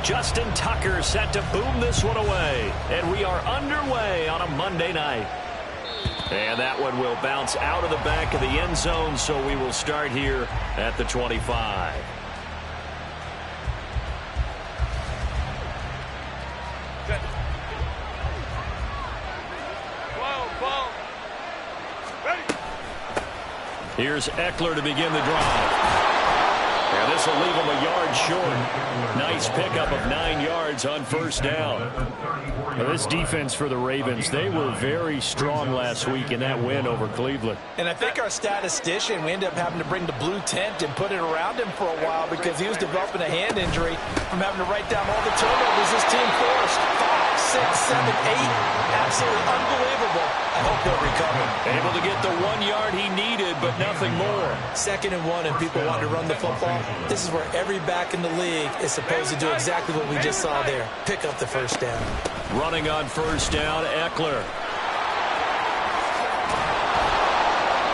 Justin Tucker set to boom this one away. And we are underway on a Monday night. And that one will bounce out of the back of the end zone, so we will start here at the 25. Here's Eckler to begin the drive. And this will leave him a yard short. Nice pickup of 9 yards on first down. Now this defense for the Ravens, they were very strong last week in that win over Cleveland. And I think our statistician, we ended up having to bring the blue tent and put it around him for a while because he was developing a hand injury from having to write down all the turnovers this team forced. 5, 6, 7, 8. Absolutely unbelievable. I hope he'll recover. Able to get the 1 yard he needed, but nothing more. 2nd and 1, and people want to run the football. This is where every back in the league is supposed to do exactly what we just saw there. Pick up the first down. Running on first down, Eckler.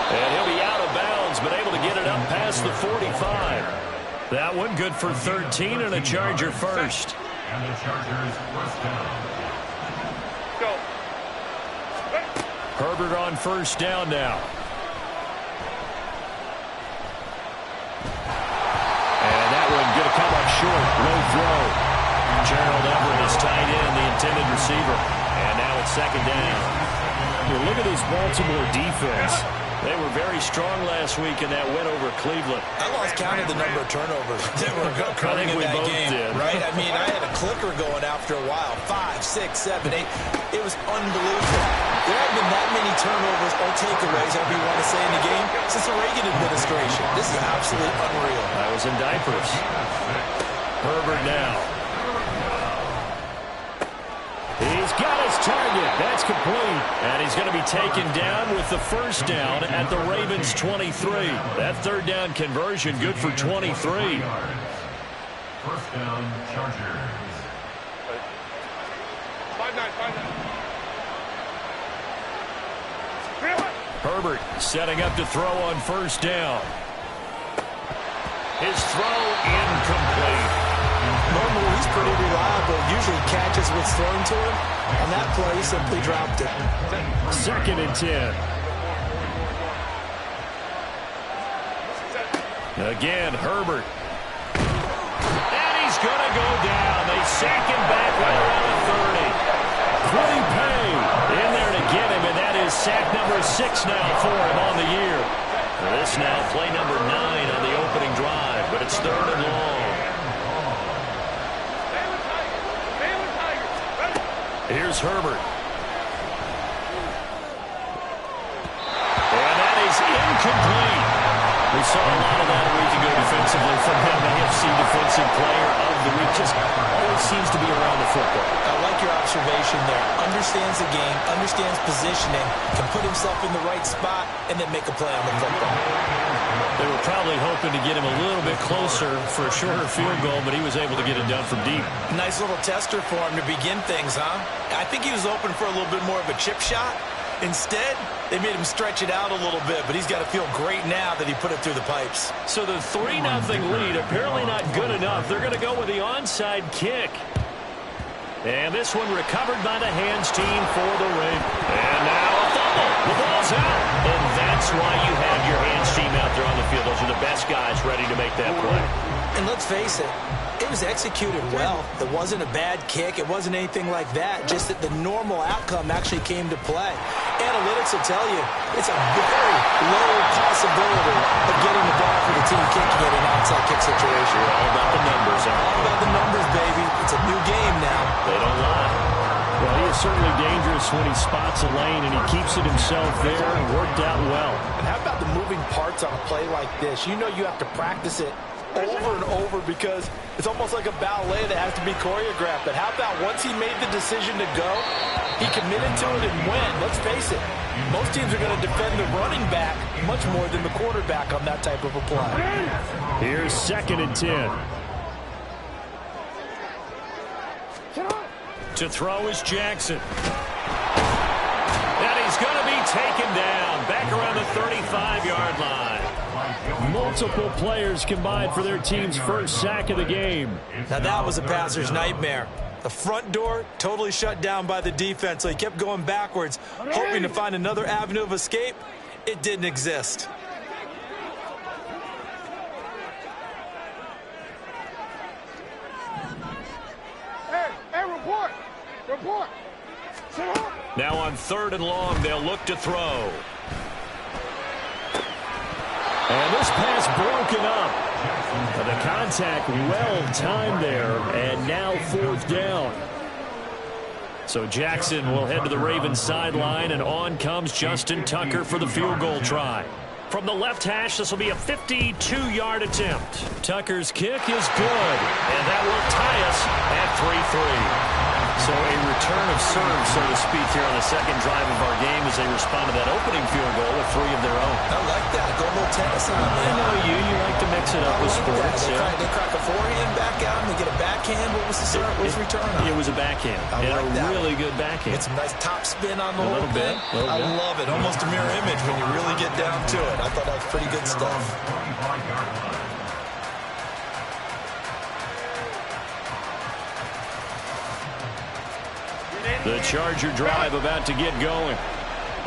And he'll be out of bounds, but able to get it up past the 45. That one good for 13 and a Charger first. And the Chargers first down. Go. Herbert on first down now. And that one going to come up short. Low throw. Gerald Everett is tied in, the intended receiver. And now it's 2nd down. Well, look at this Baltimore defense. They were very strong last week in that win over Cleveland. I lost count of the number of turnovers that were occurring in that game, right? I mean, I had a clicker going after a while. 5, 6, 7, 8. It was unbelievable. There haven't been that many turnovers or takeaways, however you want to say, in the game since the Reagan administration. This is absolutely unreal. I was in diapers. Herbert now. He's got his target. That's complete. And he's going to be taken down with the first down at the Ravens 23. That 3rd down conversion good for 23. First down, Chargers. 5-9. Herbert setting up to throw on first down. His throw incomplete. Normally, he's pretty reliable. Usually catches what's thrown to him. On that play, he simply dropped it. 2nd and 10. Again, Herbert. And he's going to go down. They sack him back right around the 30. Quiddy Pay in there to get him, and that is sack number 6 now for him on the year. This now play number 9 on the opening drive, but it's 3rd and long. Here's Herbert. And that is incomplete. We saw a lot of that a week ago defensively from him. AFC Defensive Player of the Week. Just always seems to be around the football. I like your observation there. Understands the game, understands positioning, can put himself in the right spot, and then make a play on the football. They were probably hoping to get him a little bit closer for a shorter field goal, but he was able to get it done from deep. Nice little tester for him to begin things, huh? I think he was open for a little bit more of a chip shot. Instead, they made him stretch it out a little bit, but he's got to feel great now that he put it through the pipes. So the 3-0 lead, apparently not good enough. They're going to go with the onside kick. And this one recovered by the hands team for the Ravens. And now a fumble. The ball's out. And that's why you have your hands team out there on the field. Those are the best guys ready to make that play. And let's face it, it was executed well. It wasn't a bad kick. It wasn't anything like that. Just that the normal outcome actually came to play. Analytics will tell you it's a very low possibility of getting the ball for the team kicking it in an outside kick situation. We're all about the numbers. All about the numbers, baby. It's a new game now. They don't lie. Well, he is certainly dangerous when he spots a lane, and he keeps it himself there and worked out well. And how about the moving parts on a play like this? You know you have to practice it over and over because it's almost like a ballet that has to be choreographed. But how about once he made the decision to go, he committed to it and went. Let's face it, most teams are going to defend the running back much more than the quarterback on that type of a play. Here's 2nd and 10. To throw is Jackson. And he's going to be taken down back around the 35-yard line. Multiple players combined for their team's first sack of the game. Now that was a passer's nightmare. The front door totally shut down by the defense, so he kept going backwards, hoping to find another avenue of escape. It didn't exist. Hey, report. Report. Now on 3rd and long, they'll look to throw. And this pass broken up. The contact well timed there, and now 4th down. So Jackson will head to the Ravens sideline, and on comes Justin Tucker for the field goal try. From the left hash, this will be a 52-yard attempt. Tucker's kick is good, and that will tie us at 3-3. So a return of serve, so to speak, here on the second drive of our game as they respond to that opening field goal with 3 of their own. I like that. Go a little tennis on it. I know you like to mix it up with sports. They crack a forehand back out and they get a backhand. What was the serve? What was the return on? It was a backhand. I like that. Really good backhand. Get some nice top spin on the whole thing. I love it. Almost a mirror image when you really get down to it. I thought that was pretty good stuff. The Charger drive about to get going.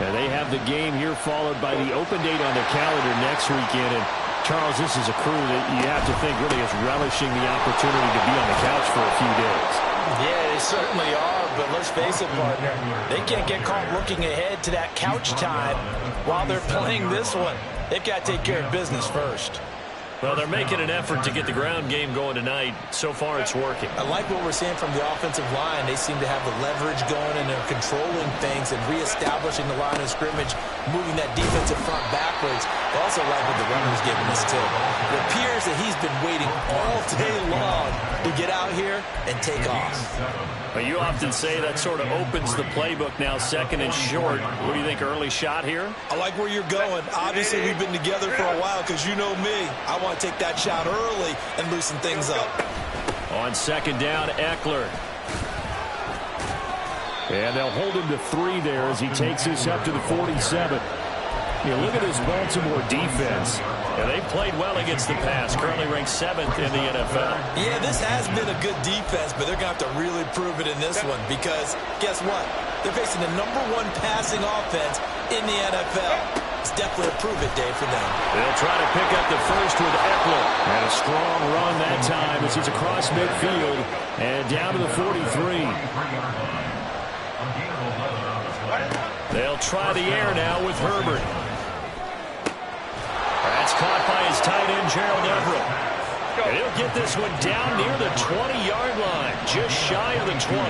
And they have the game here followed by the open date on their calendar next weekend. And Charles, this is a crew that you have to think really is relishing the opportunity to be on the couch for a few days. Yeah, they certainly are, but let's face it, partner. They can't get caught looking ahead to that couch time while they're playing this one. They've got to take care of business first. Well, they're making an effort to get the ground game going tonight. So far, it's working. I like what we're seeing from the offensive line. They seem to have the leverage going, and they're controlling things and reestablishing the line of scrimmage, moving that defensive front backwards. I also like what the runner's giving us, too. It appears that he's been waiting all day long to get out here and take off. Well, you often say that sort of opens the playbook now, 2nd and short. What do you think, early shot here? I like where you're going. Obviously, we've been together for a while because you know me. I want to take that shot early and loosen things up. On 2nd down, Eckler. And they'll hold him to 3 there as he takes us up to the 47. You look at this Baltimore defense. Yeah, they played well against the pass. Currently ranked 7th in the NFL. Yeah, this has been a good defense, but they're going to have to really prove it in this one because guess what? They're facing the #1 passing offense in the NFL. It's definitely a prove-it day for them. They'll try to pick up the first with Eckler. And a strong run that time as he's across midfield and down to the 43. They'll try the air now with Herbert. That's caught by his tight end, Gerald Everett. And he'll get this one down near the 20-yard line, just shy of the 20.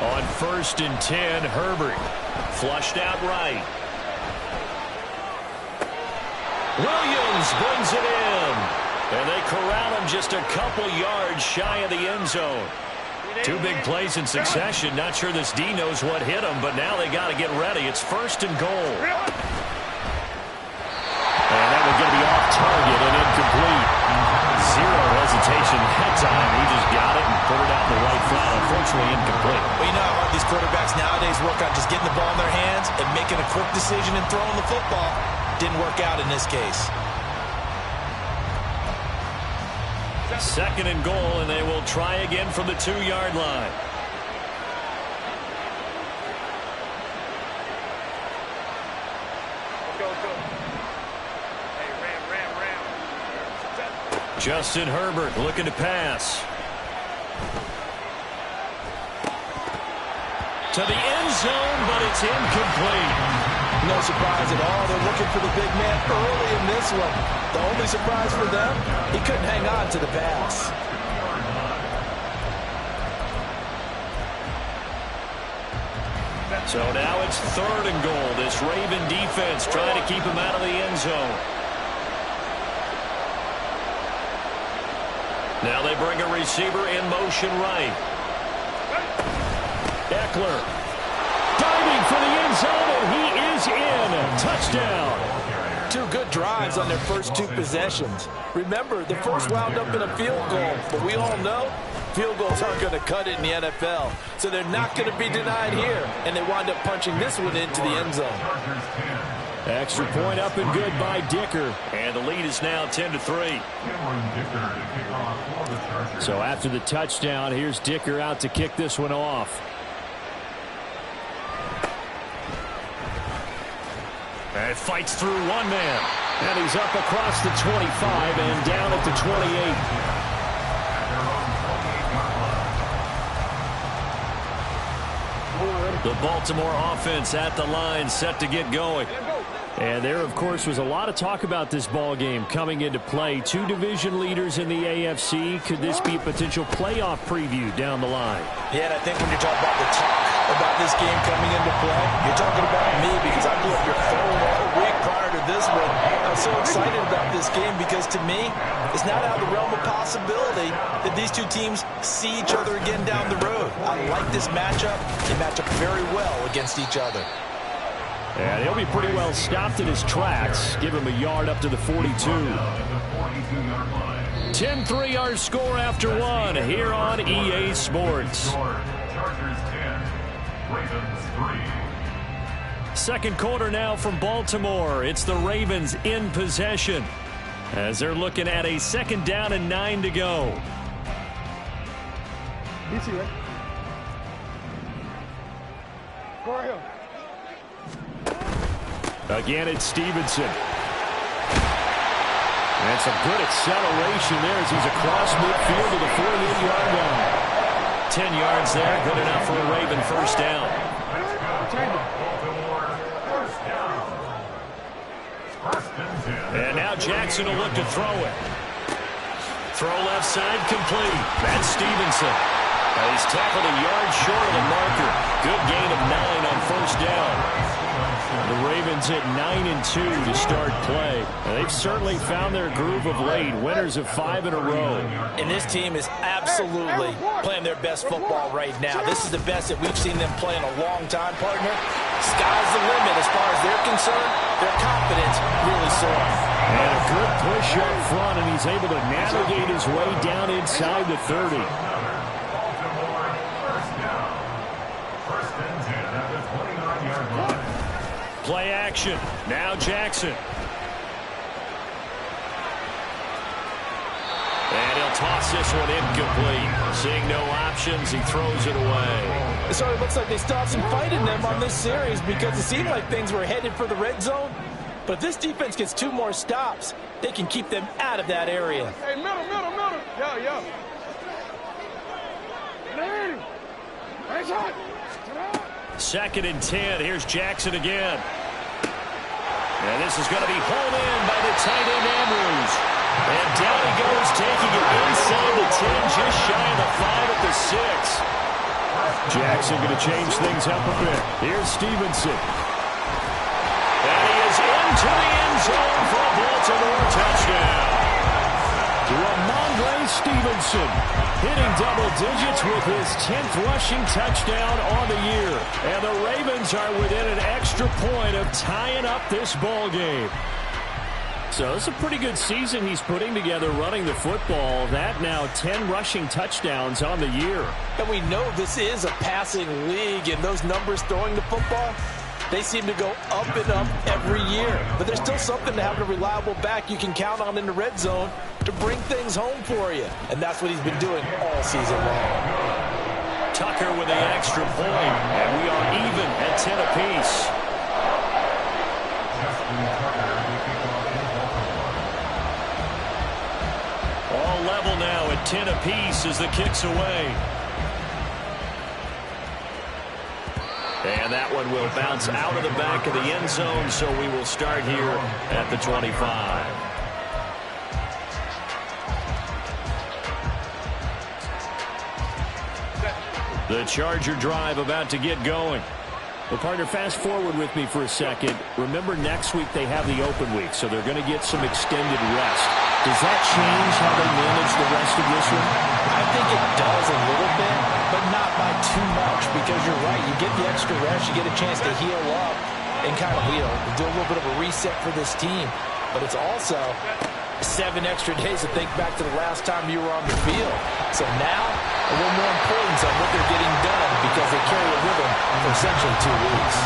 On 1st and 10, Herbert flushed out right. Williams brings it in. And they corral him just a couple yards shy of the end zone. 2 big plays in succession. Not sure this D knows what hit him, but now they got to get ready. It's 1st and goal. And that one's going to be off target and incomplete. Zero hesitation that time. He just got it and put it out in the right flat. Unfortunately, incomplete. Well, you know how hard these quarterbacks nowadays work on just getting the ball in their hands and making a quick decision and throwing the football. Didn't work out in this case. 2nd and goal, and they will try again from the 2-yard line. Justin Herbert looking to pass. To the end zone, but it's incomplete. No surprise at all. They're looking for the big man early in this one. The only surprise for them, he couldn't hang on to the pass. So now it's 3rd and goal. This Raven defense trying to keep him out of the end zone. Now they bring a receiver in motion right. Eckler diving for the end zone, and he is in. Touchdown. 2 good drives on their first 2 possessions. Remember, the first wound up in a field goal, but we all know field goals aren't going to cut it in the NFL. So they're not going to be denied here. And they wind up punching this one into the end zone. Extra point up and good by Dicker. And the lead is now 10-3. So after the touchdown, here's Dicker out to kick this one off. And fights through one man. And he's up across the 25 and down at the 28. The Baltimore offense at the line, set to get going. And there, of course, was a lot of talk about this ball game coming into play. Two division leaders in the AFC. Could this be a potential playoff preview down the line? Yeah, and I think when you're talking about the talk about this game coming into play, you're talking about me because I blew up your phone all week prior to this one. I'm so excited about this game because to me, it's not out of the realm of possibility that these two teams see each other again down the road. I like this matchup. They match up very well against each other. And he'll be pretty well stopped in his tracks. Give him a yard up to the 42. 10-3 our score after one here on EA Sports. Second quarter now from Baltimore. It's the Ravens in possession as they're looking at a 2nd down and 9 to go. DC, right? Go right here. Again, it's Stevenson. And some good acceleration there as he's across midfield to the 48-yard line. 10 yards there, good enough for a Raven first down. And now Jackson will look to throw it. Throw left side complete. That's Stevenson. He's tackled a yard short of the marker. Good gain of 9 on first down. The Ravens hit 9-2 to start play. They've certainly found their groove of late. Winners of 5 in a row. And this team is absolutely playing their best football right now. This is the best that we've seen them play in a long time, partner. Sky's the limit as far as they're concerned. Their confidence really soaring. And a good push up front, and he's able to navigate his way down inside the 30. Play action. Now Jackson. And he'll toss this one incomplete. Seeing no options, he throws it away. So it looks like they still have some fight in them on this series because it seemed like things were headed for the red zone. But if this defense gets 2 more stops, they can keep them out of that area. Hey, middle. Yeah. Nice hot. 2nd and 10. Here's Jackson again. And this is going to be hauled in by the tight end Andrews. And down he goes, taking it inside the 10, just shy of the 5 at the 6. Jackson going to change things up a bit. Here's Stevenson. And he is into the end zone for a Baltimore touchdown. Ramondre Stevenson hitting double digits with his 10th rushing touchdown on the year. And the Ravens are within an extra point of tying up this ball game. So it's a pretty good season he's putting together running the football. That now 10 rushing touchdowns on the year. And we know this is a passing league, and those numbers throwing the football, they seem to go up and up every year. But there's still something to having a reliable back you can count on in the red zone to bring things home for you. And that's what he's been doing all season long. Tucker with the extra point, and we are even at 10 apiece. All level now at 10 apiece as the kick's away. And that one will bounce out of the back of the end zone, so we will start here at the 25. The Charger drive about to get going. Well, partner, fast forward with me for a second. Remember, next week they have the open week, so they're going to get some extended rest. Does that change how they manage the rest of this one? I think it does a little bit, but not by too much, because you're right. You get the extra rest, you get a chance to heal up and kind of, do a little bit of a reset for this team. But it's also 7 extra days to think back to the last time you were on the field. So now, a little more importance on what they're getting done because they carry it with them for essentially 2 weeks.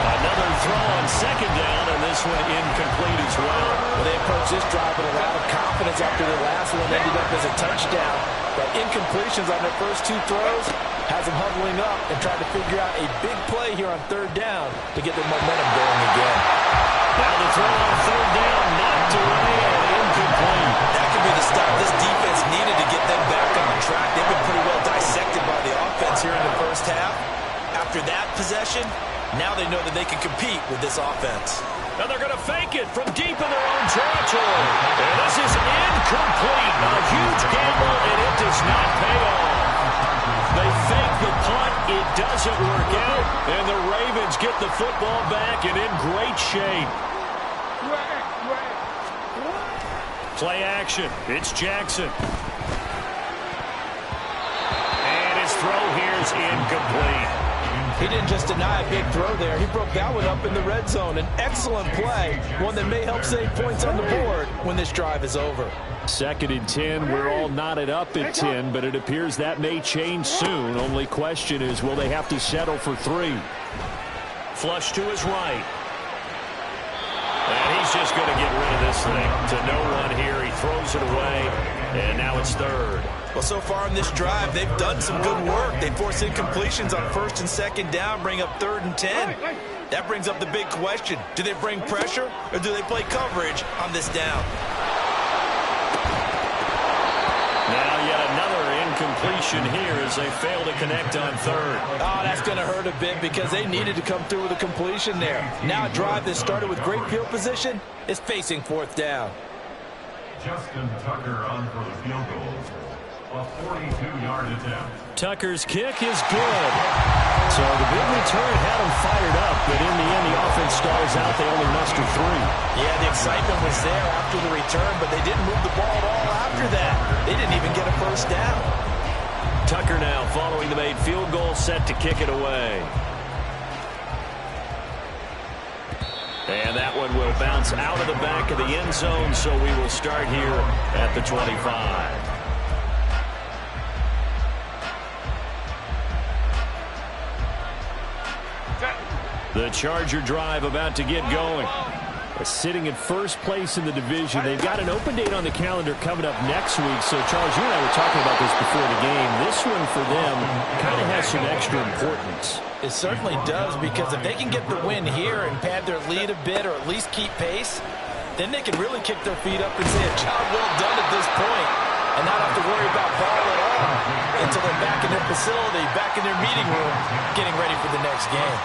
Another throw on second down, and this one incomplete as well. Well, they approached this drive with a lot of confidence after the last one ended up as a touchdown. But incompletions on their first 2 throws has them huddling up and trying to figure out a big play here on third down to get their momentum going again. Now the throw on third down, knocked away and incomplete. That could be the stop this defense needed to get them back on track. They've been pretty well dissected by the offense here in the first half. After that possession, now they know that they can compete with this offense. Now they're going to fake it from deep in their own territory. And this is incomplete. A huge gamble, and it does not pay off. They fake the punt. It doesn't work out. And the Ravens get the football back and in great shape. Play action. It's Jackson. And his throw here is incomplete. He didn't just deny a big throw there. He broke that one up in the red zone. An excellent play, one that may help save points on the board when this drive is over. 2nd and 10. We're all knotted up at 10, but it appears that may change soon. Only question is, will they have to settle for 3? Flush to his right. And he's just going to get rid of this thing to no one here. He throws it away, and now it's 3rd. Well, so far in this drive, they've done some good work. They force incompletions on 1st and 2nd down, bring up 3rd and 10. That brings up the big question. Do they bring pressure, or do they play coverage on this down? Now yet another incompletion here as they fail to connect on 3rd. Oh, that's going to hurt a bit because they needed to come through with a completion there. Now a drive that started with great field position is facing 4th down. Justin Tucker on for the field goal. A 42-yard attempt. Tucker's kick is good. So the big return had them fired up, but in the end the offense stalls out. They only muster 3. Yeah, the excitement was there after the return, but they didn't move the ball at all after that. They didn't even get a first down. Tucker now following the made field goal, set to kick it away. And that one will bounce out of the back of the end zone, so we will start here at the 25. The Charger drive about to get going. Sitting in first place in the division. They've got an open date on the calendar coming up next week. So, Charles, you and I were talking about this before the game. This one for them kind of has some extra importance. It certainly does, because if they can get the win here and pad their lead a bit or at least keep pace, then they can really kick their feet up and say a job well done at this point and not have to worry about ball at all until they're back in their facility, back in their meeting room, getting ready for the next game.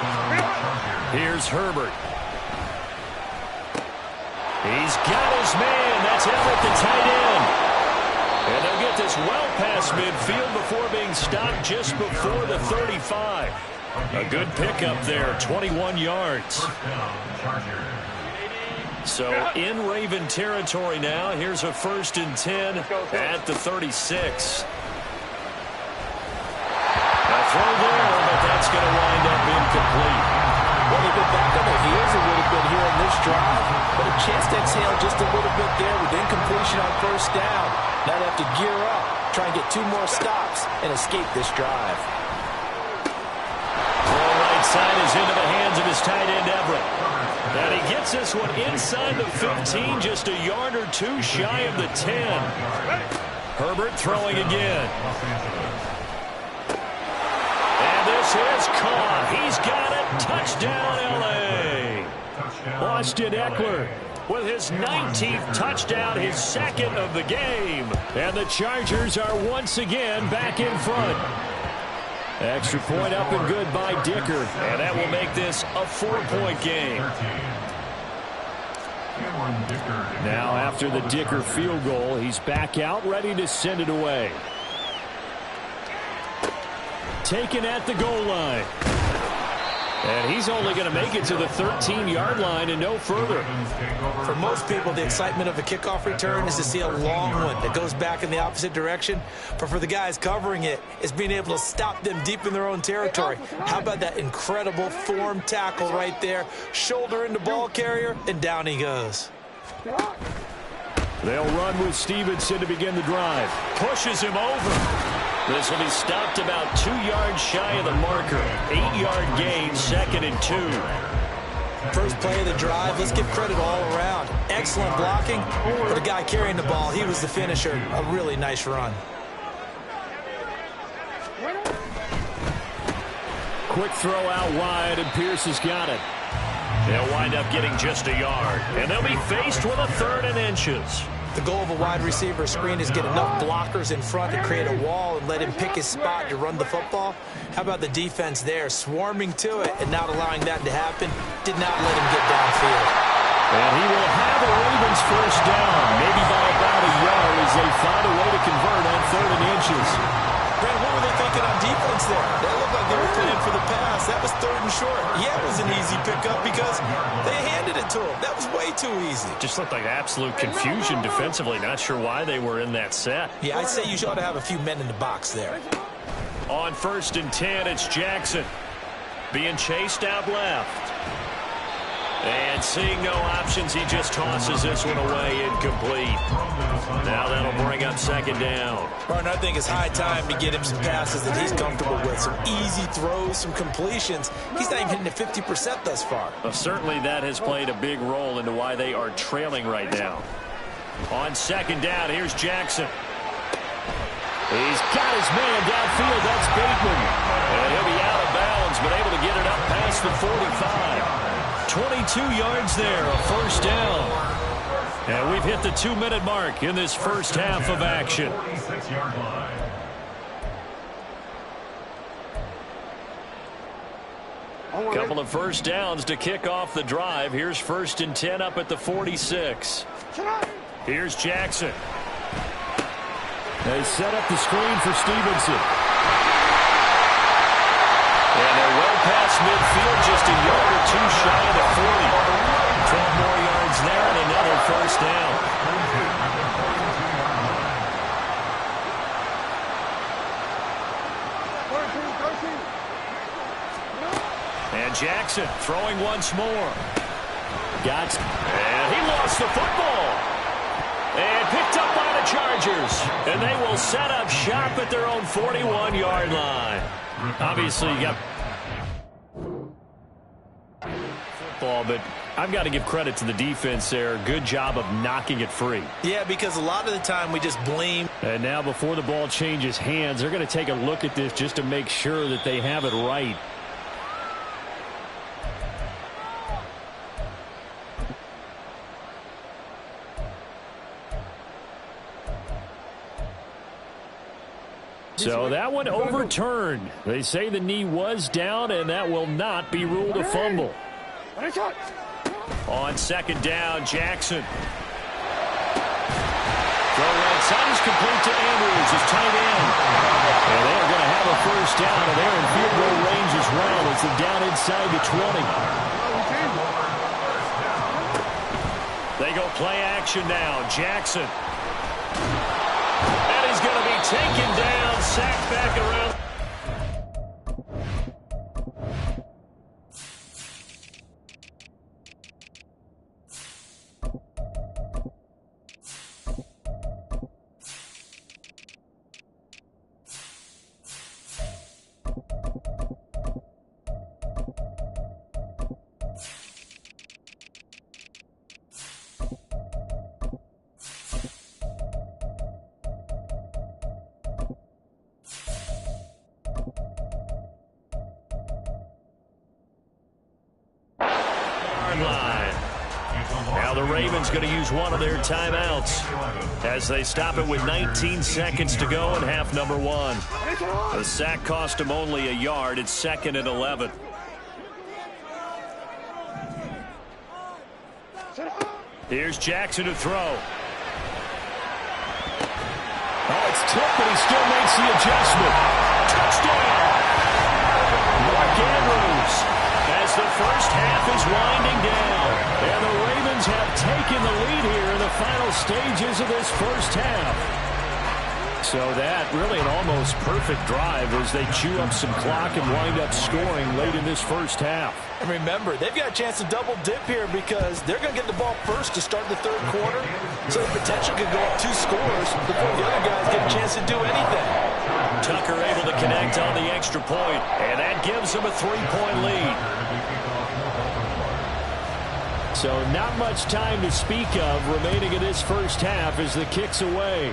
Here's Herbert. He's got his man. That's Everett, the tight end. And they'll get this well past midfield before being stopped just before the 35. A good pickup there, 21 yards. So in Raven territory now. Here's a 1st and 10 at the 36. A throw there, but that's going to wind up incomplete. Well, they've been back on their heels a little bit here in this drive, but a chance to exhale just a little bit there with incompletion on 1st down. Now they have to gear up, try and get 2 more stops and escape this drive. Ball right side is into the hands of his tight end, Everett. And he gets this one inside the 15, just a yard or 2 shy of the 10. Herbert throwing again. And this is caught. He's got it. Touchdown, L.A. Austin Eckler with his 19th touchdown, his 2nd of the game. And the Chargers are once again back in front. Extra point up and good by Dicker. And that will make this a 4-point game. Now after the Dicker field goal, he's back out, ready to send it away. Taken at the goal line. And he's only going to make it to the 13-yard line and no further. For most people, the excitement of a kickoff return is to see a long one that goes back in the opposite direction. But for the guys covering it, it's being able to stop them deep in their own territory. How about that incredible form tackle right there? Shoulder into ball carrier, and down he goes. They'll run with Stevenson to begin the drive. Pushes him over. This will be stopped about 2 yards shy of the marker. 8-yard gain, 2nd and 2. First play of the drive, let's give credit all around. Excellent blocking for the guy carrying the ball. He was the finisher. A really nice run. Quick throw out wide, and Pierce has got it. They'll wind up getting just a yard, and they'll be faced with a 3rd and inches. The goal of a wide receiver screen is get enough blockers in front to create a wall and let him pick his spot to run the football. How about the defense there, swarming to it and not allowing that to happen? Did not let him get downfield. And he will have a Ravens first down, maybe by about a yard as they find a way to convert on 3rd and inches. Brent, what were they thinking on defense there? That looked like they were playing for the pass. That was 3rd and short. Yeah, it was an easy pickup because they handed it to him. That was way too easy. Just looked like absolute confusion defensively. Not sure why they were in that set. Yeah, I'd say you ought to have a few men in the box there. On 1st and 10, it's Jackson being chased out left. And seeing no options, he just tosses this one away, incomplete. Now that'll bring up 2nd down. Martin, I think it's high time to get him some passes that he's comfortable with. Some easy throws, some completions. He's not even hitting the 50% thus far. Well, certainly that has played a big role into why they are trailing right now. On 2nd down, here's Jackson. He's got his man downfield. That's Bateman. And he'll be out of bounds, but able to get it up past the 45. 22 yards there, a 1st down. And we've hit the 2-minute mark in this first half of action. 46-yard line. Couple of 1st downs to kick off the drive. Here's 1st and 10 up at the 46. Here's Jackson. They set up the screen for Stevenson. And they're well past midfield, just a yard or 2 shy of the 40. 12 more yards there and another 1st down. And Jackson throwing once more. And he lost the football. And picked up by the Chargers. And they will set up shop at their own 41-yard line. Obviously, you got football, but I've got to give credit to the defense there. Good job of knocking it free. Yeah, because a lot of the time we just blame. And now before the ball changes hands, they're going to take a look at this just to make sure that they have it right. So that one overturned. They say the knee was down, and that will not be ruled a fumble. On 2nd down, Jackson. Throw right side is complete to Andrews, his tight end. And they are going to have a 1st down, and they're in field goal range as well as they're down inside the 20. They go play action now. Jackson. And he's going to be taken down, sacked back around. Now the Ravens going to use one of their timeouts as they stop it with 19 seconds to go in half number 1. The sack cost him only a yard. It's 2nd and 11. Here's Jackson to throw. Oh, it's tipped, but he still makes the adjustment. Touchdown! Mark Andrews as the first half is winding down. And the Ravens have taken the lead here in the final stages of this first half. So that really an almost perfect drive as they chew up some clock and wind up scoring late in this first half. And remember, they've got a chance to double dip here because they're going to get the ball first to start the third quarter. So the potential could go up 2 scores before the other guys get a chance to do anything. Tucker able to connect on the extra point, and that gives them a 3-point lead. So not much time to speak of remaining in this first half as the kick's away.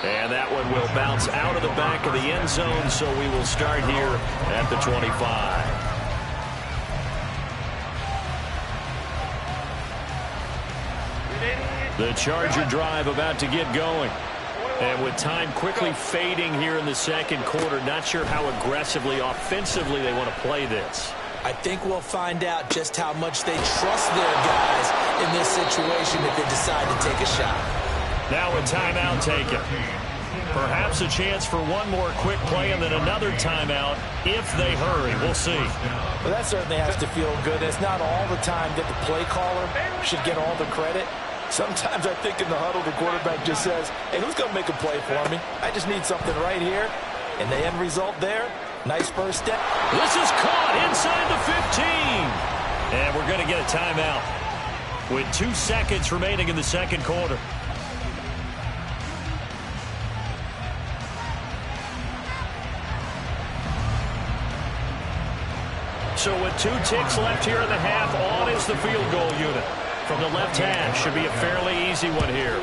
And that one will bounce out of the back of the end zone, so we will start here at the 25. The Charger drive about to get going. And with time quickly fading here in the second quarter, not sure how aggressively, offensively they want to play this. I think we'll find out just how much they trust their guys in this situation if they decide to take a shot. Now a timeout taken. Perhaps a chance for one more quick play and then another timeout if they hurry. We'll see. Well, that certainly has to feel good. It's not all the time that the play caller should get all the credit. Sometimes I think in the huddle the quarterback just says, hey, who's going to make a play for me? I just need something right here. And the end result there, nice first step. This is caught inside the 15. And we're going to get a timeout with 2 seconds remaining in the second quarter. So with 2 ticks left here in the half, on is the field goal unit. From the left hash, should be a fairly easy one here.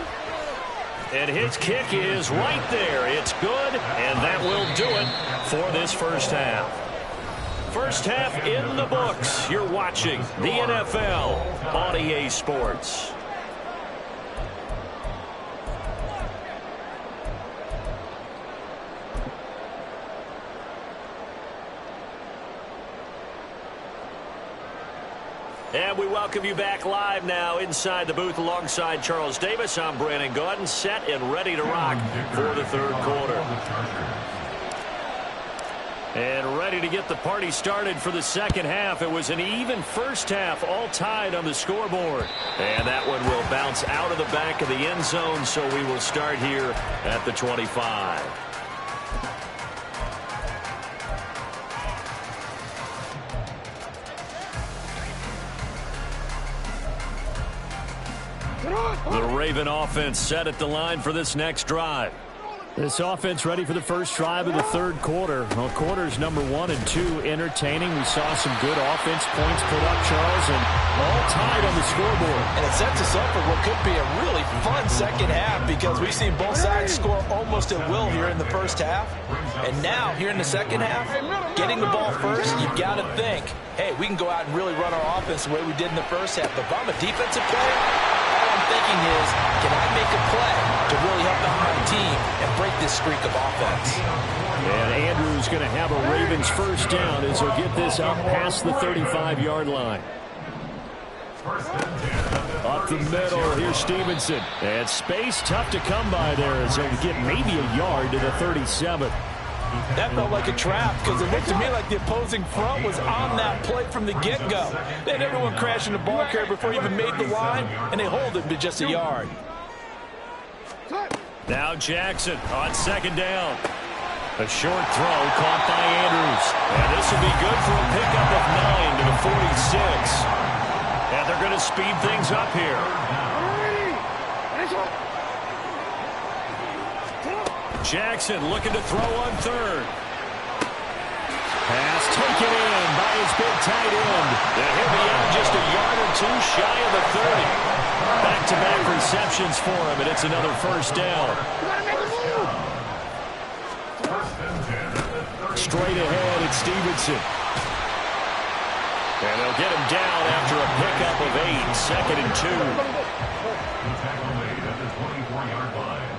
And his kick is right there. It's good, and that will do it for this first half. First half in the books. You're watching the NFL on EA Sports. And we welcome you back live now inside the booth alongside Charles Davis. I'm Brandon Gaudin, set and ready to rock for the third quarter. And ready to get the party started for the second half. It was an even first half, all tied on the scoreboard. And that one will bounce out of the back of the end zone, so we will start here at the 25. The Raven offense set at the line for this next drive. This offense ready for the first drive of the third quarter. Well, quarters number 1 and 2 entertaining. We saw some good offense points put up, Charles, and all tied on the scoreboard. And it sets us up for what could be a really fun second half because we've seen both sides score almost at will here in the first half. And now, here in the second half, getting the ball first, you've got to think, hey, we can go out and really run our offense the way we did in the first half. But if I'm a defensive player, all I'm thinking is, can I make a play to really help out my team and break this streak of offense? And Andrews going to have a Ravens first down as he'll get this up past the 35-yard line. Up the middle, here's Stevenson. And space tough to come by there as he'll get maybe a yard to the 37. That felt like a trap because it looked to me like the opposing front was on that play from the get-go. They had everyone crashing the ball carrier before he even made the line, and they hold him to just a yard. Now Jackson on second down. A short throw caught by Andrews. And this will be good for a pickup of 9 to the 46. And they're going to speed things up here. Jackson looking to throw on third. Pass taken in by his big tight end. And he'll be out just a yard or 2 shy of the 30. Back-to-back receptions for him, and it's another first down. Straight ahead, it's Stevenson. And they'll get him down after a pickup of 8, second and 2. Tackle made at the 24-yard line.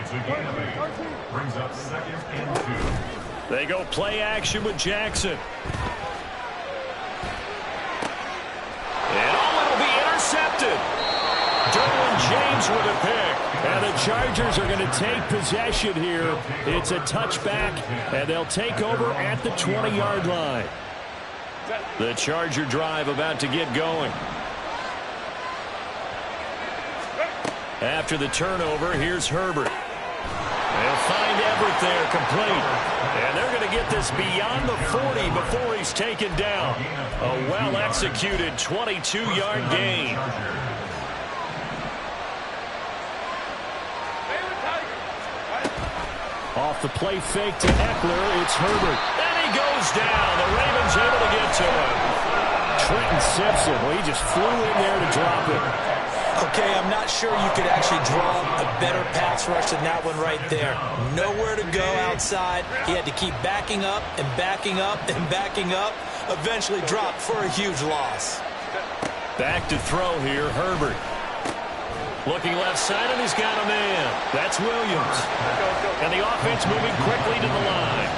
It's a gain of 8. Brings up second and 2. They go play action with Jackson. And it'll be intercepted. Derwin James with a pick. And the Chargers are going to take possession here. It's a touchback, and they'll take over at the 20-yard line. The Charger drive about to get going. After the turnover, here's Herbert. They'll find Everett there, complete. And they're going to get this beyond the 40 before he's taken down. A well-executed 22-yard gain. Off the play fake to Eckler, it's Herbert. And he goes down. The Ravens able to get to him. Trenton Simpson, well, he just flew in there to drop it. Okay, I'm not sure you could actually draw a better pass rush than that one right there. Nowhere to go outside. He had to keep backing up and backing up and backing up. Eventually dropped for a huge loss. Back to throw here, Herbert. Looking left side, and he's got a man. That's Williams. And the offense moving quickly to the line.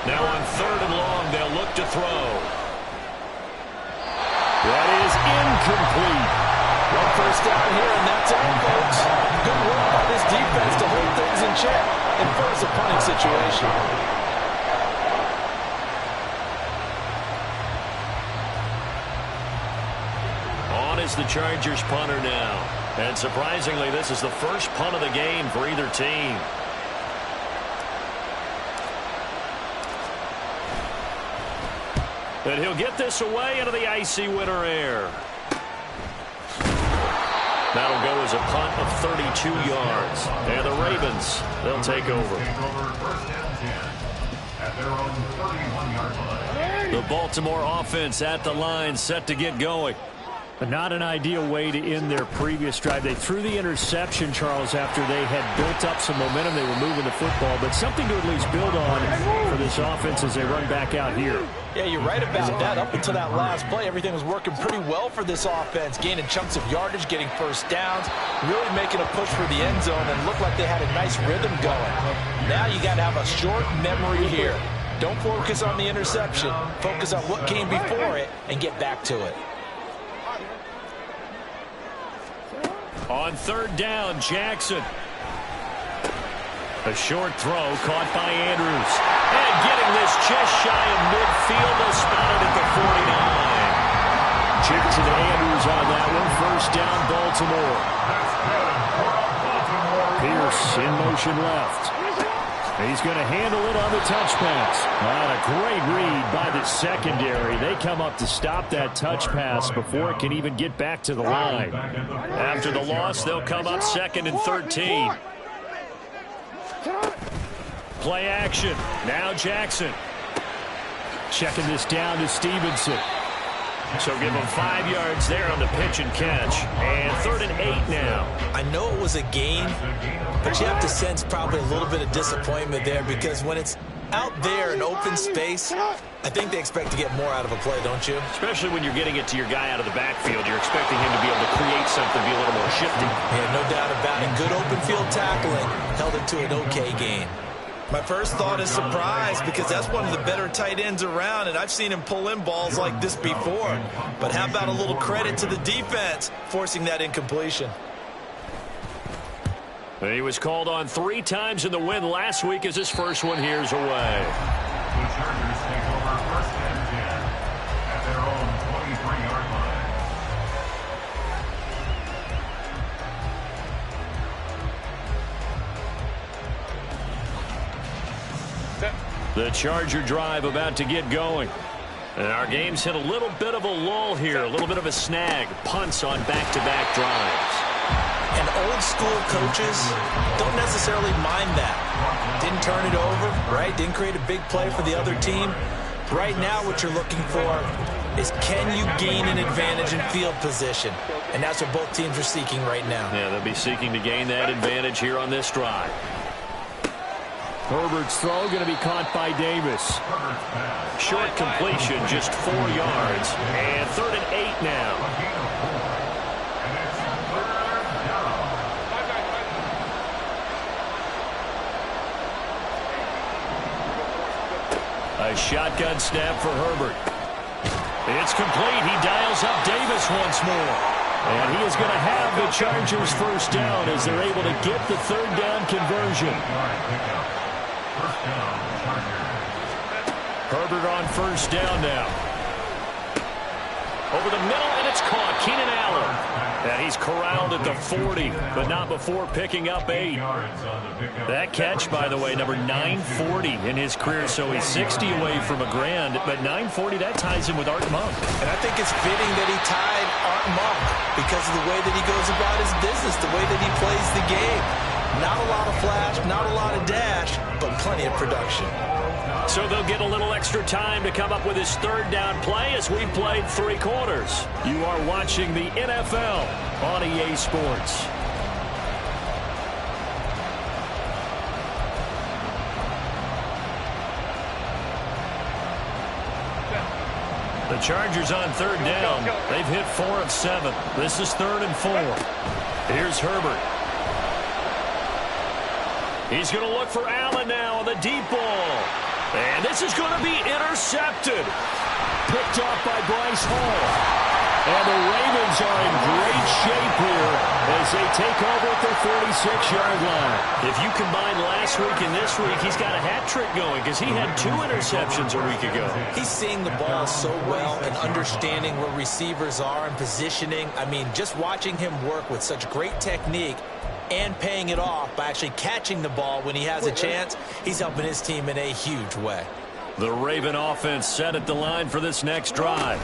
Now on 3rd and long, they'll look to throw. That is incomplete. One first down here, and that's all, folks. Good work by this defense to hold things in check and force a punting situation. On is the Chargers punter now. And surprisingly, this is the first punt of the game for either team. And he'll get this away into the icy winter air. That'll go as a punt of 32 yards. And the Ravens, they'll take over. First down 10 at their own 31-yard line. The Baltimore offense at the line, set to get going. But not an ideal way to end their previous drive. They threw the interception, Charles, after they had built up some momentum. They were moving the football, but something to at least build on for this offense as they run back out here. Yeah, you're right about that. Up until that last play, everything was working pretty well for this offense, gaining chunks of yardage, getting first downs, really making a push for the end zone, and looked like they had a nice rhythm going. Now you got to have a short memory here. Don't focus on the interception. Focus on what came before it and get back to it. On 3rd down, Jackson. A short throw caught by Andrews. And getting this just shy of midfield, they'll spot it at the 49. Chip to the Andrews on that one. First down, Baltimore. Pierce in motion left. He's going to handle it on the touch pass. And a great read by the secondary. They come up to stop that touch pass before it can even get back to the line. After the loss, they'll come up 2nd and 13. Play action. Now Jackson. Checking this down to Stevenson. So give him 5 yards there on the pitch and catch. And 3rd and 8 now. I know it was a gain, but you have to sense probably a little bit of disappointment there because when it's out there in open space, I think they expect to get more out of a play, don't you? Especially when you're getting it to your guy out of the backfield. You're expecting him to be able to create something, be a little more shifty. Yeah, no doubt about it. Good open field tackling held it to an okay gain. My first thought is surprise because that's one of the better tight ends around, and I've seen him pull in balls like this before. But how about a little credit to the defense forcing that incompletion? He was called on 3 times in the win last week as his first one here's away. The Chargers take over 1st and 10 at their own 23-yard line. The Charger drive about to get going. And our game's hit a little bit of a lull here, a little bit of a snag. Punts on back-to-back drives. And old school coaches don't necessarily mind that. Didn't turn it over, right? Didn't create a big play for the other team. Right now what you're looking for is can you gain an advantage in field position? And that's what both teams are seeking right now. Yeah, they'll be seeking to gain that advantage here on this drive. Herbert's throw going to be caught by Davis. Short completion, just 4 yards. And 3rd and 8 now. A shotgun snap for Herbert. It's complete. He dials up Davis once more. And he is going to have the Chargers first down as they're able to get the 3rd down conversion. Herbert on first down now. Over the middle, and it's caught. Keenan Allen. Yeah, he's corralled at the 40, but not before picking up 8. That catch, by the way, number 940 in his career, so he's 60 away from a grand, but 940, that ties him with Art Monk. And I think it's fitting that he tied Art Monk because of the way that he goes about his business, the way that he plays the game. Not a lot of flash, not a lot of dash, but plenty of production. So they'll get a little extra time to come up with his third down play as we've played 3 quarters. You are watching the NFL on EA Sports. The Chargers on third down. They've hit 4 of 7. This is 3rd and 4. Here's Herbert. He's going to look for Allen now on the deep ball. And this is going to be intercepted. Picked off by Bryce Hall. And the Ravens are in great shape here as they take over at their 46-yard line. If you combine last week and this week, he's got a hat trick going because he had 2 interceptions a week ago. He's seeing the ball so well and understanding where receivers are and positioning. I mean, just watching him work with such great technique and paying it off by actually catching the ball when he has a chance, he's helping his team in a huge way. The Raven offense set at the line for this next drive.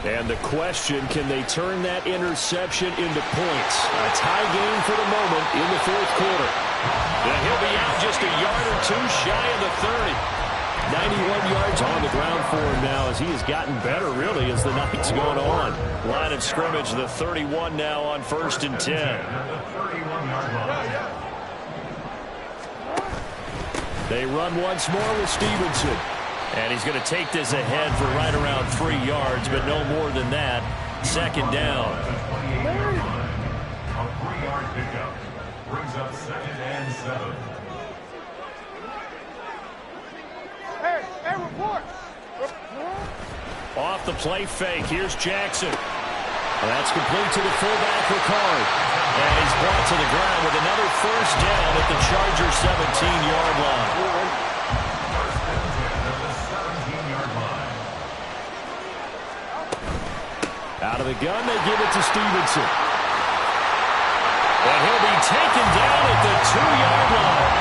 And the question, can they turn that interception into points? A tie game for the moment in the 4th quarter. And he'll be out just a yard or 2 shy of the 30. 91 yards on the ground for him now as he has gotten better, really, as the night's gone on. Line of scrimmage, the 31 now on 1st and 10. They run once more with Stevenson. And he's going to take this ahead for right around 3 yards, but no more than that. 2nd down. A 3-yard pickup brings up 2nd and 7. Hey, report. Off the play fake. Here's Jackson. That's complete to the fullback, Ricard. And he's brought to the ground with another 1st down at the Chargers' 17-yard line. Out of the gun, they give it to Stevenson. And he'll be taken down at the 2-yard line.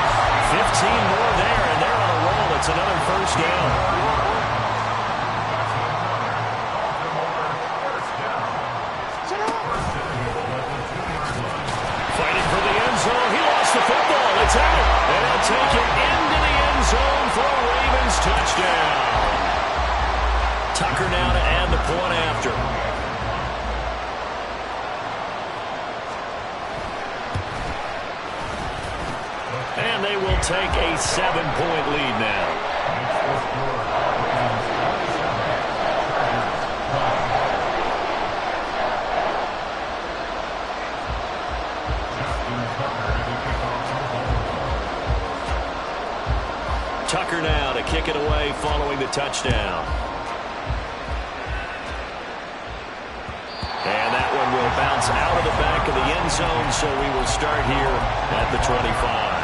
15 more there, and they're on a roll. It's another 1st down. Fighting for the end zone. He lost the football. It's out. And they'll take it into the end zone for a Ravens touchdown. Tucker now to add the point after. And they will take a 7-point lead now. Tucker now to kick it away following the touchdown. And that one will bounce out of the back of the end zone, so we will start here at the 25.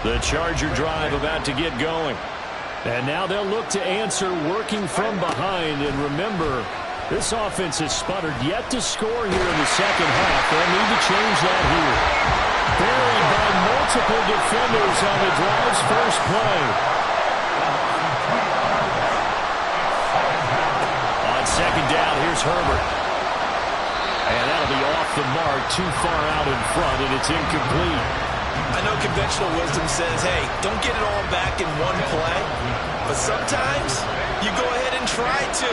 The Charger drive about to get going. And now they'll look to answer working from behind. And remember, this offense has sputtered yet to score here in the 2nd half. They'll need to change that here. Buried by multiple defenders on the drive's first play. On 2nd down, here's Herbert. And that'll be off the mark, too far out in front, and it's incomplete. I know conventional wisdom says, hey, don't get it all back in one play. But sometimes you go ahead and try to.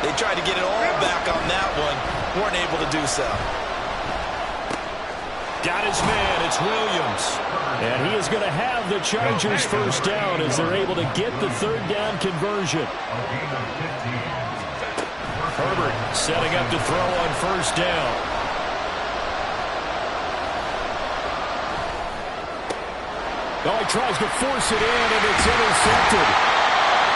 They tried to get it all back on that one. Weren't able to do so. Got his man. It's Williams. And he is going to have the Chargers' 1st down as they're able to get the 3rd down conversion. Herbert setting up to throw on 1st down. Oh, he tries to force it in, and it's intercepted.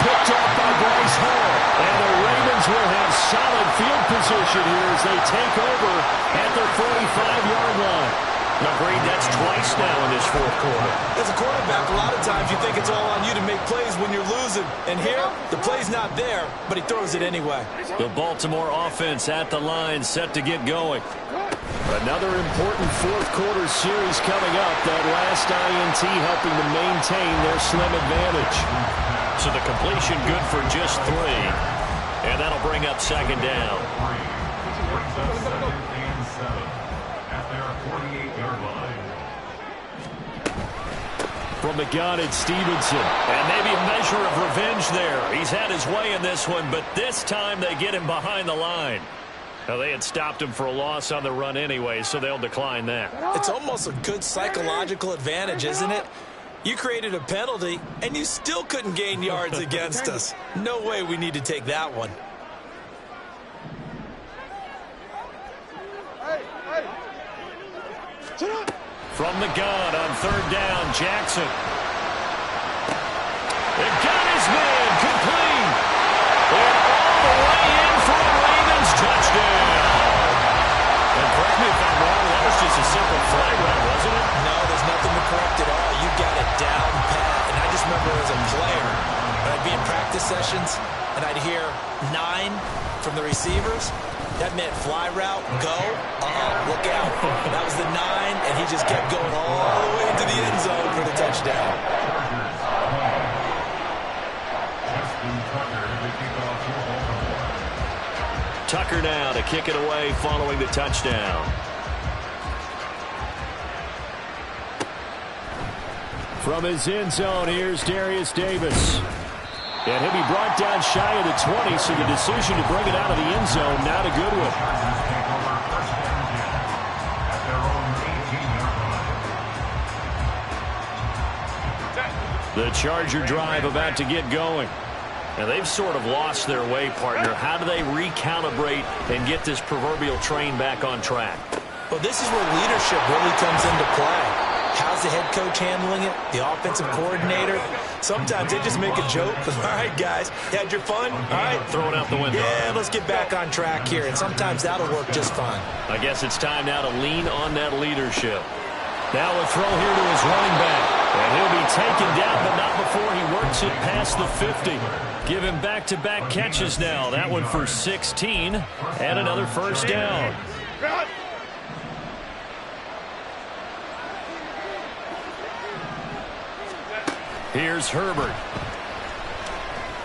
Picked off by Bryce Hall. And the Ravens will have solid field position here as they take over at their 45-yard line. Agreed, that's twice now in this fourth quarter. As a quarterback, a lot of times you think it's all on you to make plays when you're losing. And here, the play's not there, but he throws it anyway. The Baltimore offense at the line, set to get going. Another important fourth quarter series coming up. That last INT helping to maintain their slim advantage. So the completion good for just 3. And that'll bring up second down. Brings up 2nd and 7 at their 48-yard line. From the gun, it's Stevenson. And maybe a measure of revenge there. He's had his way in this one, but this time they get him behind the line. Now, they had stopped him for a loss on the run anyway, so they'll decline that. It's almost a good psychological advantage, isn't it? You created a penalty, and you still couldn't gain yards against us. No way we need to take that one. From the gun on third down, Jackson. It got his man complete. And all the way in for a Ravens touchdown. And correct me if I'm wrong, that was just a simple flag route, wasn't it? No, there's nothing to correct at all. You got it down pat. And I just remember as a player, when I'd be in practice sessions, and I'd hear 9 from the receivers. That meant fly route, go, look out. That was the 9, and he just kept going all the way into the end zone for the touchdown. Tucker now to kick it away following the touchdown. From his end zone, here's Darius Davis. And he'll be brought down shy of the 20, so the decision to bring it out of the end zone, not a good one. The Charger drive about to get going. And they've sort of lost their way, partner. How do they recalibrate and get this proverbial train back on track? Well, this is where leadership really comes into play. How's the head coach handling it? The offensive coordinator? Sometimes they just make a joke. All right, guys, you had your fun? All right. Throw it out the window. Yeah, let's get back on track here. And sometimes that'll work just fine. I guess it's time now to lean on that leadership. Now a throw here to his running back. And he'll be taken down, but not before he works it past the 50. Give him back-to-back catches now. That one for 16 and another first down. Here's Herbert.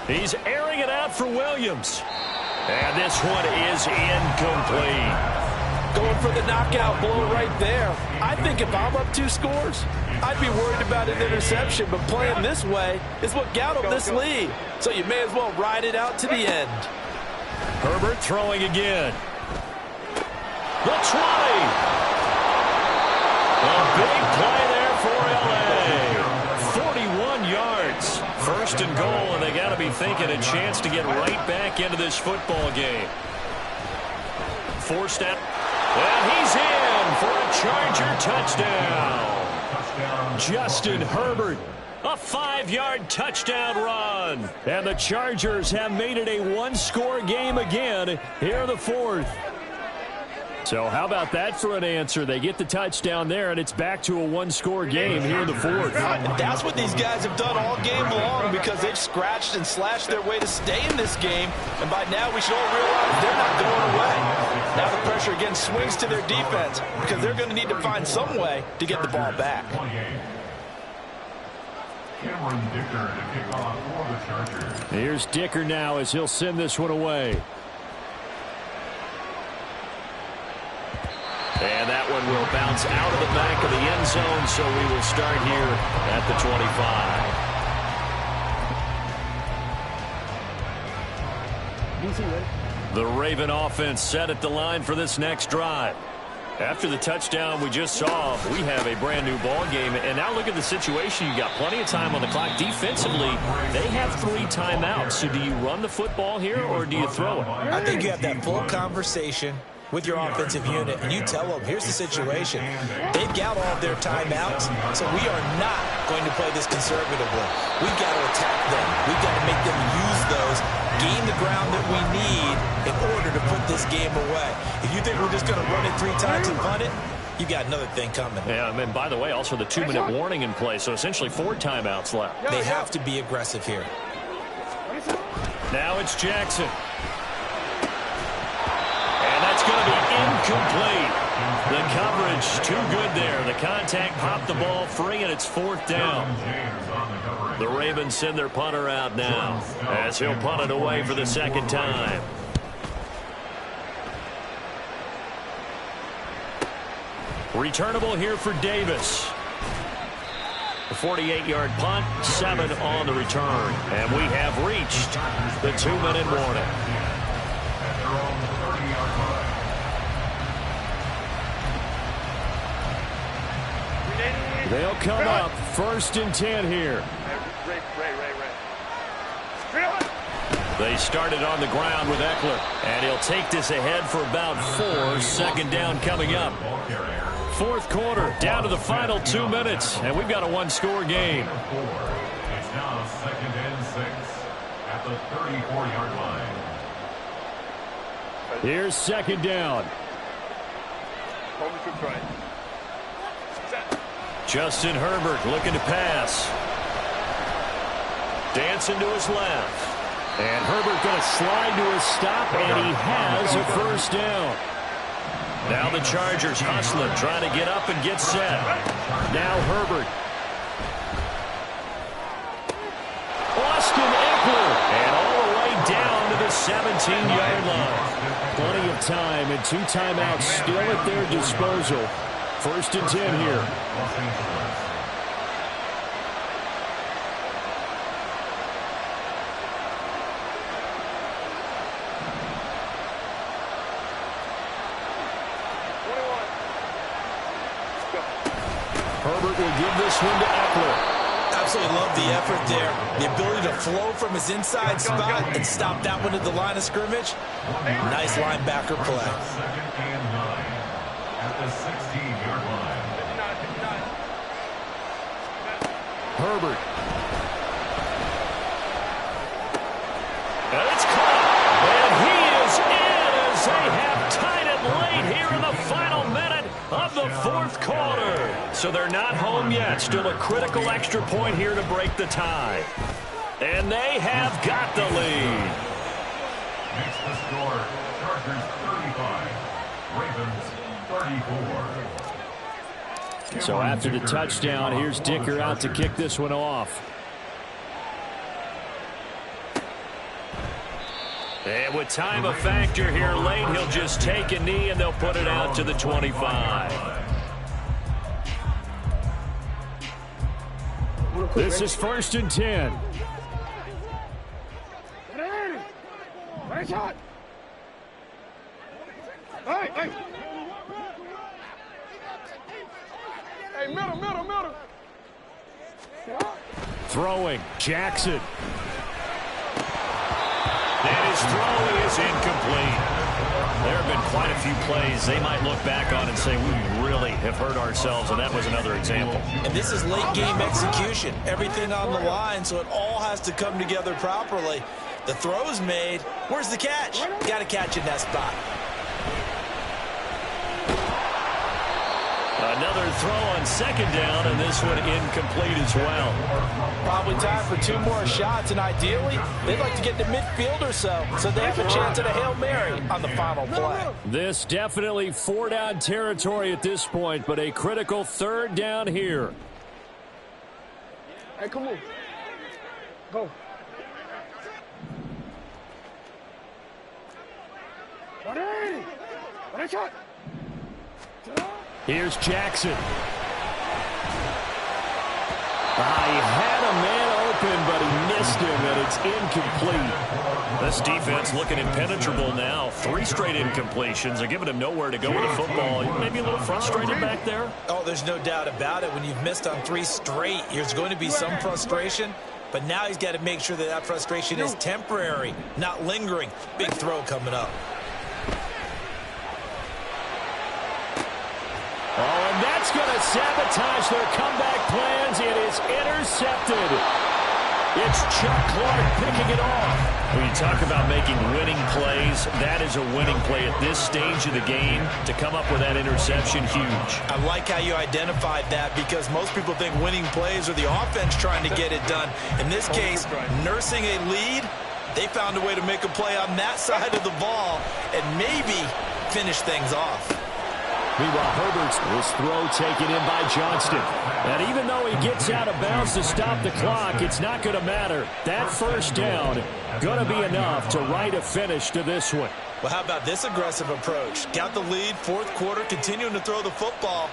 He's airing it out for Williams. And this one is incomplete. Going for the knockout blow right there. I think if I'm up 2 scores, I'd be worried about an interception, but playing this way is what got him this lead. So you may as well ride it out to the end. Herbert throwing again. The 20. A big play there for L.A. 41 yards. First and goal, and they got to be thinking a chance to get right back into this football game. Forced out. And he's in for a Charger touchdown. Justin Herbert, a 5-yard touchdown run. And the Chargers have made it a 1-score game again here in the fourth. So how about that for an answer? They get the touchdown there, and it's back to a 1-score game here in the fourth. That's what these guys have done all game long because they've scratched and slashed their way to stay in this game. And by now we should all realize they're not going away. Now the pressure again swings to their defense because they're going to need to find some way to get the ball back. Here's Dicker now as he'll send this one away. And that one will bounce out of the back of the end zone, so we will start here at the 25. The Raven offense set at the line for this next drive. After the touchdown we just saw, we have a brand new ball game. And now look at the situation. You've got plenty of time on the clock. Defensively, they have 3 timeouts. So do you run the football here or do you throw it? I think you have that full conversation with your offensive unit, and you tell them, here's the situation. They've got all of their timeouts, so we are not going to play this conservatively. We've got to attack them. We've got to make them use those, gain the ground that we need in order to put this game away. If you think we're just going to run it 3 times and punt it, you got another thing coming. Yeah, and by the way, also the 2-minute warning in play, so essentially 4 timeouts left. They have to be aggressive here. Now it's Jackson. And that's going to be incomplete. The coverage too good there. The contact popped the ball free, and it's 4th down. The Ravens send their punter out now as he'll punt it away for the 2nd time. Returnable here for Davis. The 48-yard punt, 7 on the return. And we have reached the 2-minute warning. They'll come up 1st and 10 here. They started on the ground with Eckler. And he'll take this ahead for about 4. 2nd down coming up. 4th quarter, down to the final 2 minutes, and we've got a 1-score game. It's now 2nd and 6 at the 34-yard line. Here's 2nd down. Justin Herbert looking to pass. Dancing to his left. And Herbert going to slide to his stop, and he has a 1st down. Now the Chargers hustling, trying to get up and get set. Now Herbert. Austin Eckler. And all the way down to the 17-yard line. Plenty of time and 2 timeouts still at their disposal. 1st and 10 here. Herbert will give this one to Eckler. Absolutely love the effort there. The ability to flow from his inside spot and stop that one at the line of scrimmage. Nice linebacker play. 2nd and 9 at the 16-yard line. Herbert. And it's caught. And he is in as they have tied it late here in the final minute of the 4th quarter. So they're not home yet. Still a critical extra point here to break the tie. And they have got the lead. Makes the score Chargers 35, Ravens 34. So after the touchdown, here's Dicker out to kick this one off. And with time a factor here late, he'll just take a knee and they'll put it out to the 25. This is 1st and 10. Hey, middle. Throwing, Jackson. And his throw is incomplete. There have been quite a few plays they might look back on and say, we really have hurt ourselves, and that was another example. And this is late game execution. Everything on the line, so it all has to come together properly. The throw's made. Where's the catch? Got to catch in that spot. Another throw on 2nd down, and this one incomplete as well. Probably time for 2 more shots, and ideally, they'd like to get to midfield or so they have a chance at a Hail Mary on the final play. This definitely 4-down territory at this point, but a critical 3rd down here. Hey, come on. Go. Here's Jackson. He had a man open, but he missed him, and it's incomplete. This defense looking impenetrable now. 3 straight incompletions. They're giving him nowhere to go with the football. Maybe a little frustrated back there? Oh, there's no doubt about it. When you've missed on 3 straight, there's going to be some frustration. But now he's got to make sure that that frustration is temporary, not lingering. Big throw coming up. Oh, and that's going to sabotage their comeback plans. It is intercepted. It's Chuck Clark picking it off. When you talk about making winning plays, that is a winning play at this stage of the game. To come up with that interception, huge. I like how you identified that because most people think winning plays are the offense trying to get it done. In this case, nursing a lead, they found a way to make a play on that side of the ball and maybe finish things off. Meanwhile, Herbert's this throw taken in by Johnston. And even though he gets out of bounds to stop the clock, it's not going to matter. That first down going to be enough to write a finish to this one. Well, how about this aggressive approach? Got the lead, fourth quarter, continuing to throw the football.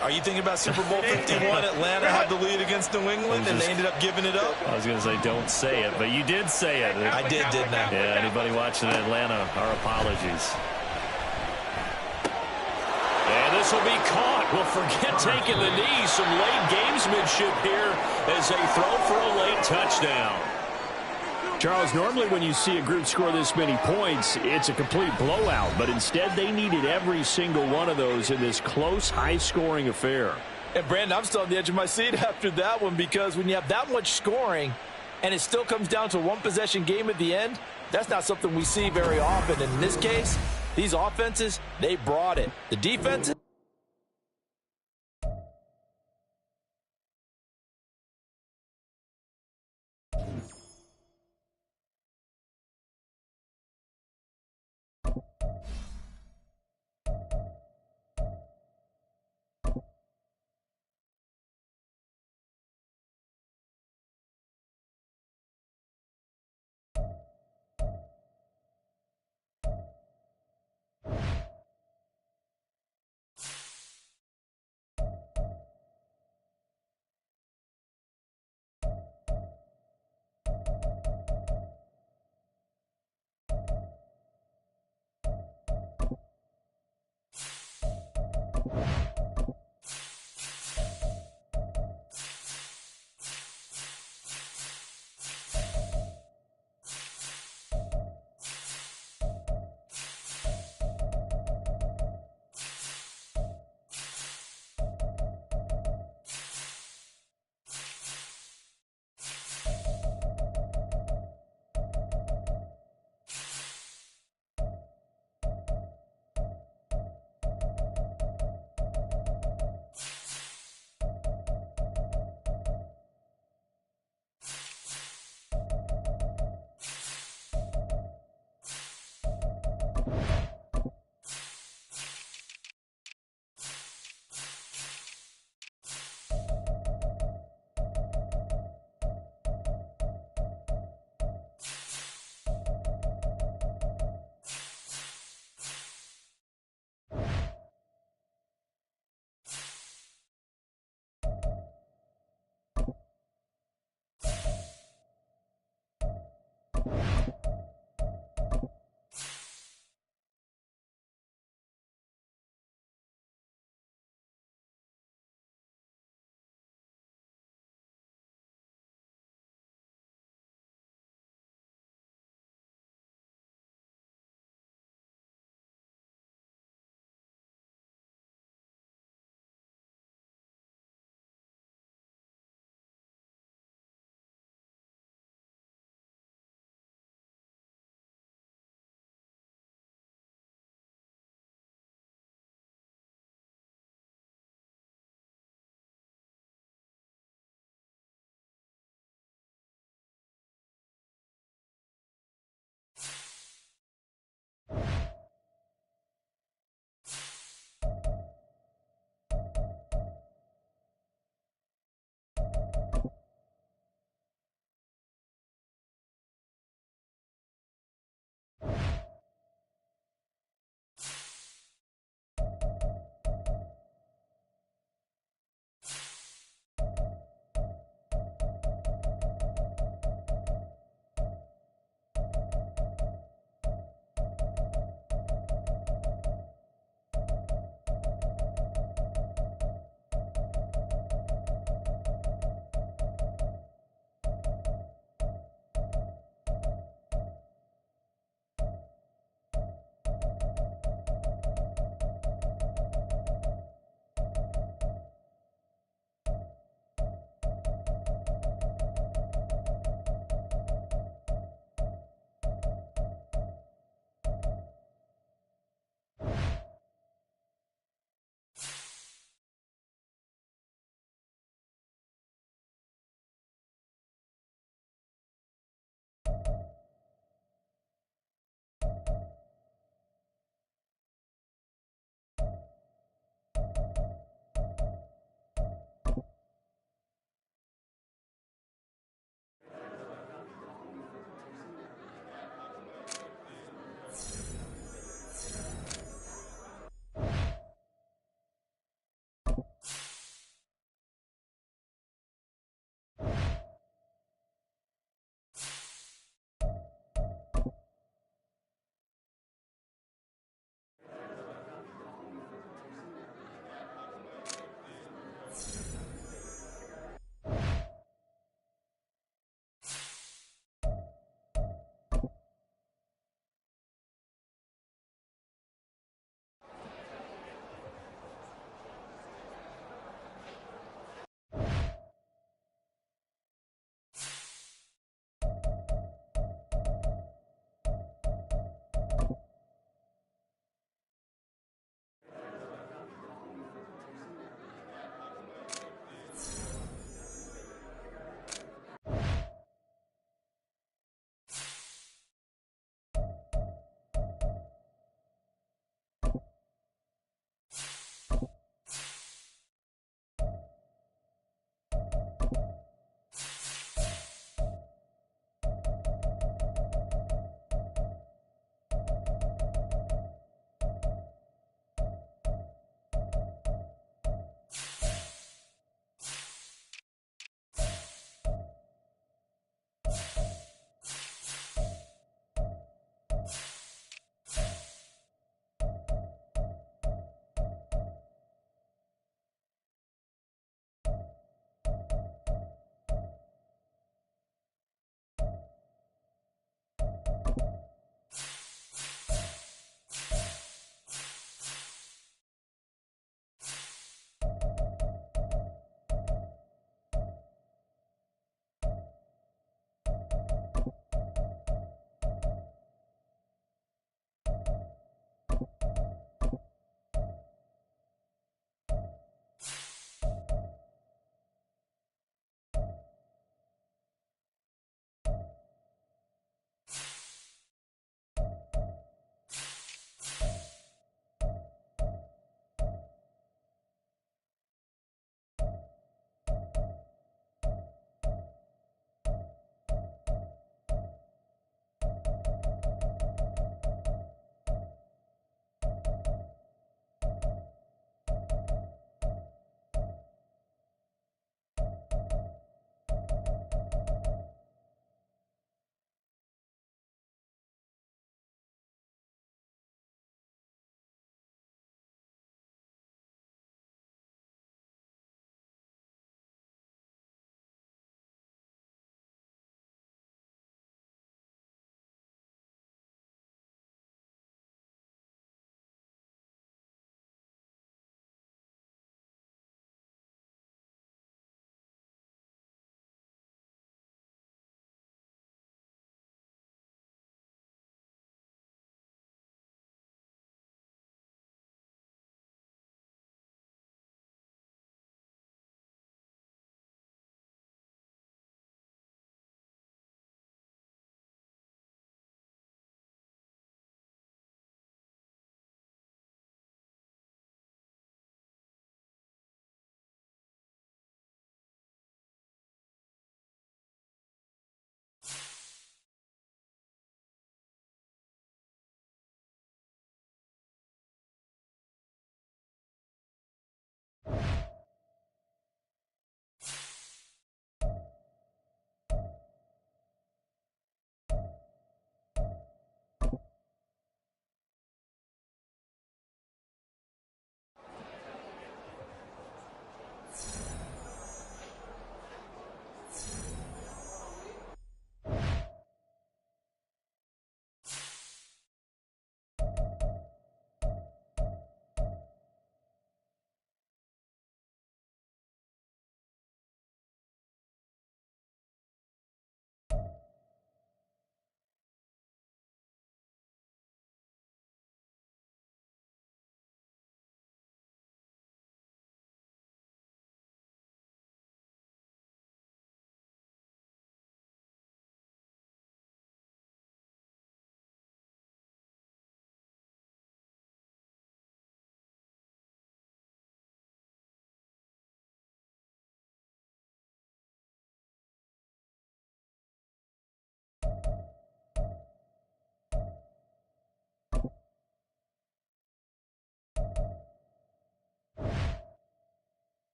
Are you thinking about Super Bowl 51? Atlanta had the lead against New England, and they ended up giving it up? I was going to say don't say it, but you did say it. I did, didn't I? Yeah, anybody watching Atlanta, our apologies. And this will be caught. Well, forget taking the knee. Some late gamesmanship here as they throw for a late touchdown. Charles, normally when you see a group score this many points, it's a complete blowout. But instead, they needed every single one of those in this close, high-scoring affair. And, Brandon, I'm still on the edge of my seat after that one because when you have that much scoring and it still comes down to a one-possession game at the end, that's not something we see very often. And in this case, these offenses, they brought it. The defenses.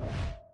it.